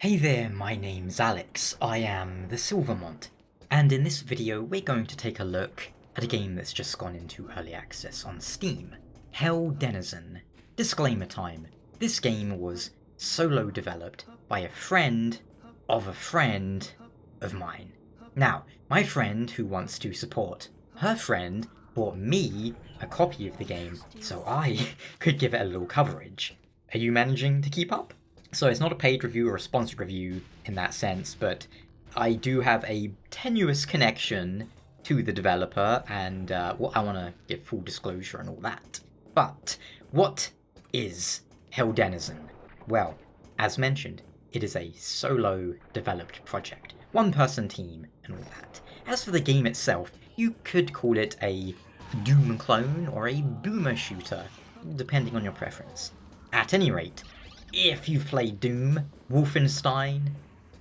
Hey there, my name's Alex, I am the Silver Mont, and in this video we're going to take a look at a game that's just gone into early access on Steam, Ohhh Denizen. Disclaimer time, this game was solo developed by a friend of mine. Now, my friend who wants to support her friend bought me a copy of the game so I could give it a little coverage. Are you managing to keep up? So it's not a paid review or a sponsored review in that sense, but I do have a tenuous connection to the developer, and I want to give full disclosure and all that. But what is Ohhh Denizen? Well, as mentioned, it is a solo developed project, one-person team and all that. As for the game itself, you could call it a Doom clone or a boomer shooter, depending on your preference. At any rate, if you've played Doom, Wolfenstein,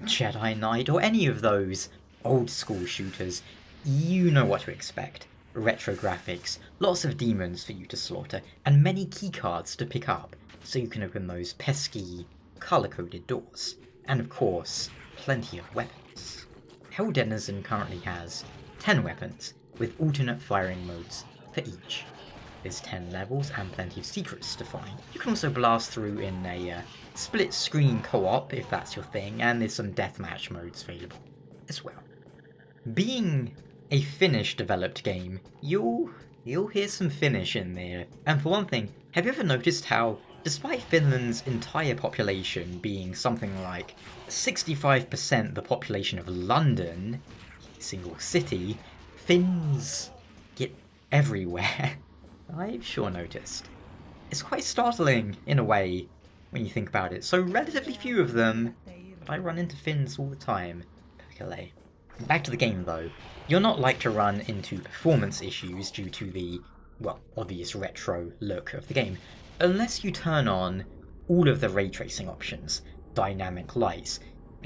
Jedi Knight, or any of those old school shooters, you know what to expect. Retro graphics, lots of demons for you to slaughter, and many keycards to pick up so you can open those pesky, colour-coded doors. And of course, plenty of weapons. Ohhh Denizen currently has 10 weapons, with alternate firing modes for each. There's 10 levels and plenty of secrets to find. You can also blast through in a split-screen co-op if that's your thing, and there's some deathmatch modes available as well. Being a Finnish-developed game, you'll hear some Finnish in there. And for one thing, have you ever noticed how, despite Finland's entire population being something like 65% the population of London, a single city, Finns get everywhere? I've sure noticed. It's quite startling, in a way, when you think about it. So relatively few of them, but I run into Finns all the time. Perkele. Back to the game though. You're not like to run into performance issues due to the, well, obvious retro look of the game, unless you turn on all of the ray tracing options, dynamic lights,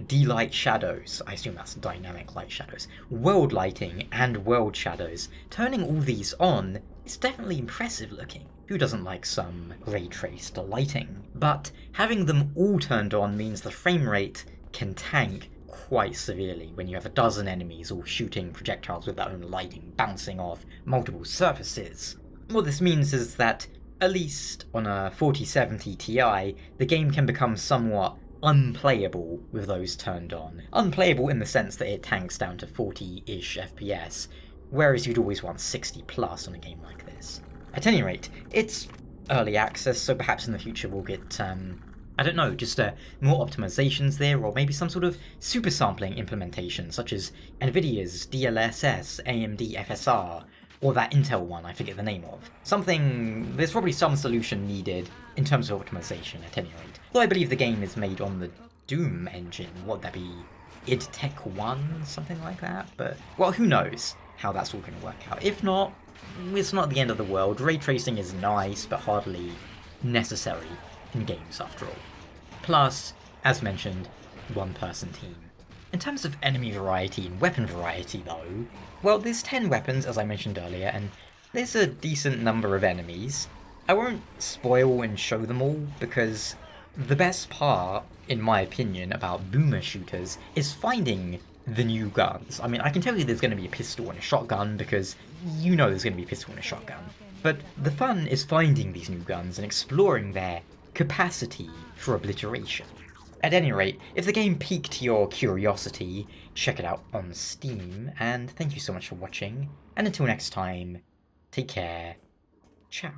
D-light shadows, I assume that's dynamic light shadows, world lighting and world shadows. Turning all these on is definitely impressive looking. Who doesn't like some ray traced lighting? But having them all turned on means the frame rate can tank quite severely when you have a dozen enemies all shooting projectiles with their own lighting bouncing off multiple surfaces. What this means is that, at least on a 4070 Ti, the game can become somewhat unplayable with those turned on. Unplayable in the sense that it tanks down to 40-ish FPS, whereas you'd always want 60 plus on a game like this. At any rate, it's early access, so perhaps in the future we'll get, I don't know, just more optimizations there, or maybe some sort of super sampling implementation, such as Nvidia's DLSS, AMD FSR, or that Intel one I forget the name of. There's probably some solution needed in terms of optimization at any rate. Though I believe the game is made on the Doom engine, would that be id Tech 1, something like that? But, well, who knows how that's all going to work out. If not, it's not the end of the world. Ray tracing is nice, but hardly necessary in games after all. Plus, as mentioned, one-person team. In terms of enemy variety and weapon variety though, well, there's 10 weapons as I mentioned earlier, and there's a decent number of enemies. I won't spoil and show them all, because the best part, in my opinion, about boomer shooters is finding the new guns. I mean, I can tell you there's going to be a pistol and a shotgun, because you know there's going to be a pistol and a shotgun. But the fun is finding these new guns and exploring their capacity for obliteration. At any rate, if the game piqued your curiosity, check it out on Steam, and thank you so much for watching, and until next time, take care, ciao.